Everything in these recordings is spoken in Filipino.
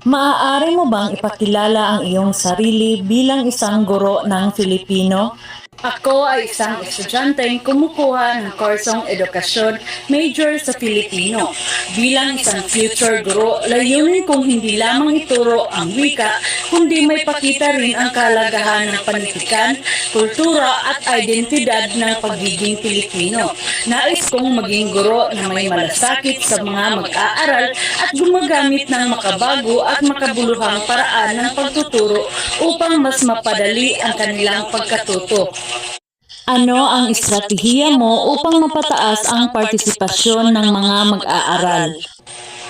Maaari mo bang ipakilala ang iyong sarili bilang isang guro ng Filipino? Ako ay isang estudyanteng kumukuha ng kursong edukasyon major sa Filipino. Bilang isang future guro, layunin kong hindi lamang ituro ang wika, kundi may pakita rin ang kahalagahan ng panitikan, kultura at identidad ng pagiging Pilipino. Nais kong maging guro na may malasakit sa mga mag-aaral at gumagamit ng makabago at makabuluhang paraan ng pagtuturo upang mas mapadali ang kanilang pagkatuto. Ano ang estratehiya mo upang mapataas ang partisipasyon ng mga mag-aaral?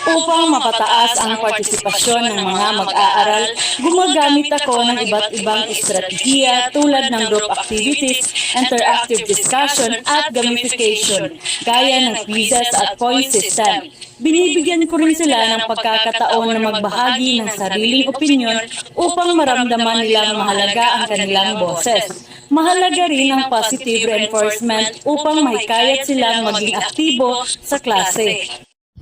Upang mapataas ang partisipasyon ng mga mag-aaral, gumagamit ako ng iba't ibang estratehiya tulad ng group activities, interactive discussion at gamification, gaya ng quizzes at point system. Binibigyan ko rin sila ng pagkakataon na magbahagi ng sariling opinyon upang maramdaman nilang mahalaga ang kanilang boses. Mahalaga rin ang positive reinforcement upang mahikayat silang maging aktibo sa klase.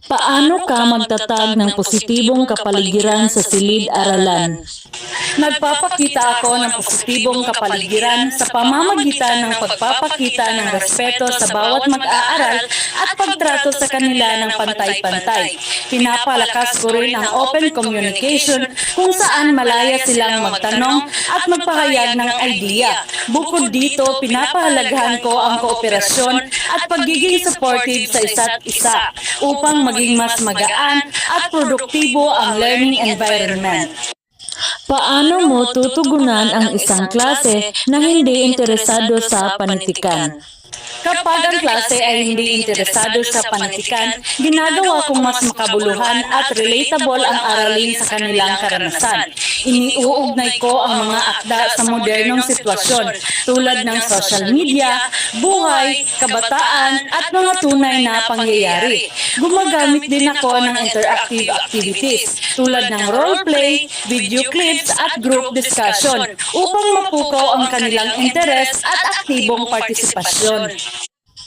Paano ka magtatag ng positibong kapaligiran sa silid-aralan? Nagpapakita ako ng positibong kapaligiran sa pamamagitan ng pagpapakita ng respeto sa bawat mag-aaral at pagtrato sa kanila ng pantay-pantay. Pinapalakas ko rin ang open communication kung saan malaya silang magtanong at magpahayag ng idea. Bukod dito, pinapahalagahan ko ang kooperasyon at pagiging supportive sa isa't isa upang maging mas magaan at produktibo ang learning environment. Paano mo tutugunan ang isang klase na hindi interesado sa panitikan? Kapag ang klase ay hindi interesado sa panitikan, ginagawa kong mas makabuluhan at relatable ang aralin sa kanilang karanasan. Iniuugnay ko ang mga akda sa modernong sitwasyon tulad ng social media, buhay, kabataan at mga tunay na pangyayari. Gumagamit din ako ng interactive activities tulad ng role-play, video clips at group discussion upang mapukaw ang kanilang interes at aktibong partisipasyon.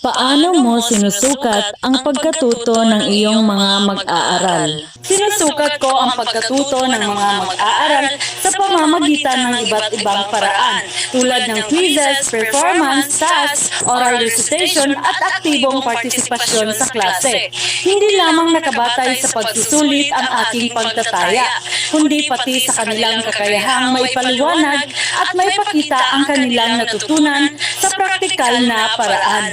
Paano mo sinusukat ang pagkatuto ng iyong mga mag-aaral? Sinusukat ko ang pagkatuto ng mga mag-aaral sa pamamagitan ng iba't ibang paraan tulad ng quizzes, performance, tasks, oral recitation at aktibong partisipasyon sa klase. Hindi lamang nakabatay sa pagsusulit ang aking pagtataya, kundi pati sa kanilang kakayahang maipaliwanag at maipakita ang kanilang natutunan sa praktikal na paraan.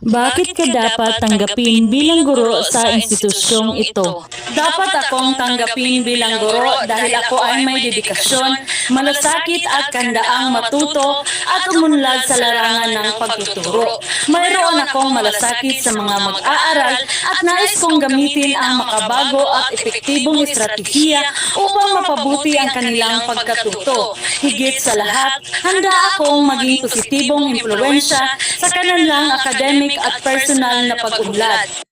Bakit ka dapat tanggapin bilang guro sa institusyong ito? Dapat akong tanggapin bilang guro dahil ako ay may dedikasyon, malasakit at kandaang matuto at umunlad sa larangan ng pagtuturo. Mayroon akong malasakit sa mga mag-aaral at nais kong gamitin ang makabago at epektibong estratehiya upang mapabuti ang kanilang pagkatuto. Higit sa lahat, handa akong maging positibong impluwensya sa kanilang academic at personal na pag-unlad.